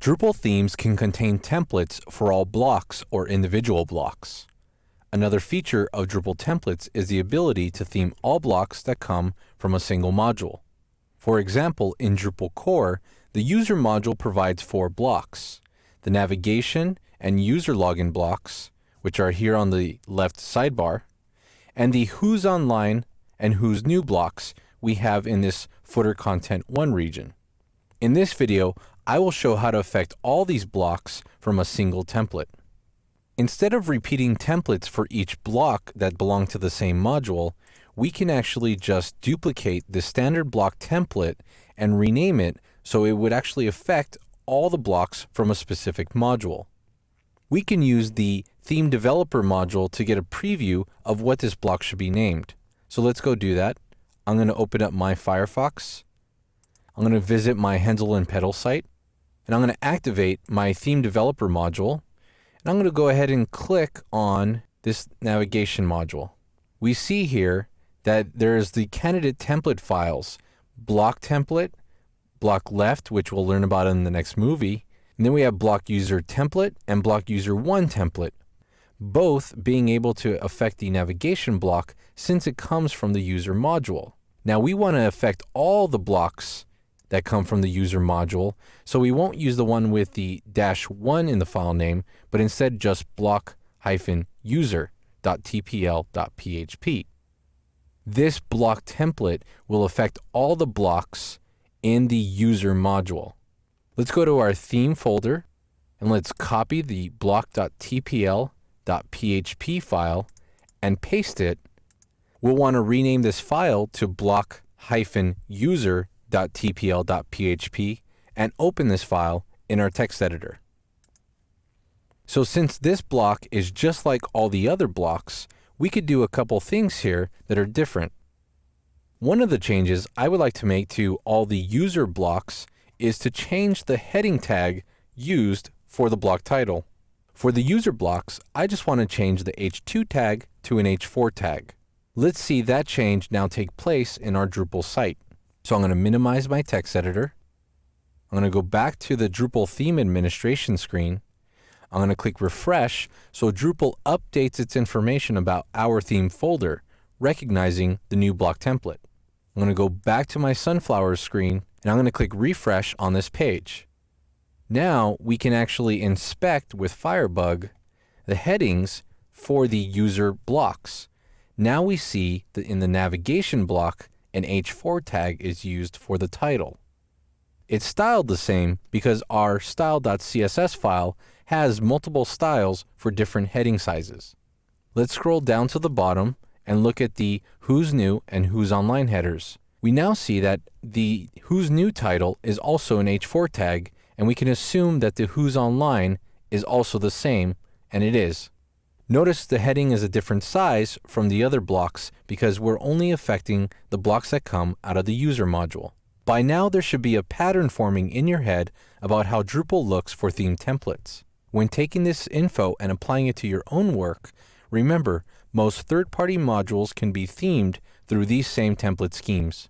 Drupal themes can contain templates for all blocks or individual blocks. Another feature of Drupal templates is the ability to theme all blocks that come from a single module. For example, in Drupal core, the user module provides 4 blocks: the navigation and user login blocks, which are here on the left sidebar, and the who's online and who's new blocks we have in this footer content 1 region. In this video, I will show how to affect all these blocks from a single template. Instead of repeating templates for each block that belong to the same module, we can actually just duplicate the standard block template and rename it so it would actually affect all the blocks from a specific module. We can use the Theme Developer module to get a preview of what this block should be named. So let's go do that. I'm going to open up my Firefox. I'm going to visit my Hensel and Petal site, and I'm going to activate my Theme Developer module, and I'm going to go ahead and click on this navigation module. We see here that there's the candidate template files, block template, block left, which we'll learn about in the next movie, and then we have block user template and block user 1 template, both being able to affect the navigation block since it comes from the user module. Now we want to affect all the blocks that come from the user module, so we won't use the one with the -1 in the file name, but instead just block-user.tpl.php. This block template will affect all the blocks in the user module. Let's go to our theme folder and let's copy the block.tpl.php file and paste it. We'll want to rename this file to block-user.tpl.php and open this file in our text editor. So since this block is just like all the other blocks, we could do a couple things here that are different. One of the changes I would like to make to all the user blocks is to change the heading tag used for the block title. For the user blocks, I just want to change the H2 tag to an H4 tag. Let's see that change now take place in our Drupal site. So I'm going to minimize my text editor. I'm going to go back to the Drupal theme administration screen. I'm going to click refresh so Drupal updates its information about our theme folder, recognizing the new block template. I'm going to go back to my sunflower screen and I'm going to click refresh on this page. Now we can actually inspect with Firebug the headings for the user blocks. Now we see that in the navigation block, an H4 tag is used for the title. It's styled the same because our style.css file has multiple styles for different heading sizes. Let's scroll down to the bottom and look at the Who's New and Who's Online headers. We now see that the Who's New title is also an H4 tag, and we can assume that the Who's Online is also the same, and it is. Notice the heading is a different size from the other blocks because we're only affecting the blocks that come out of the user module. By now there should be a pattern forming in your head about how Drupal looks for theme templates. When taking this info and applying it to your own work, remember, most third-party modules can be themed through these same template schemes.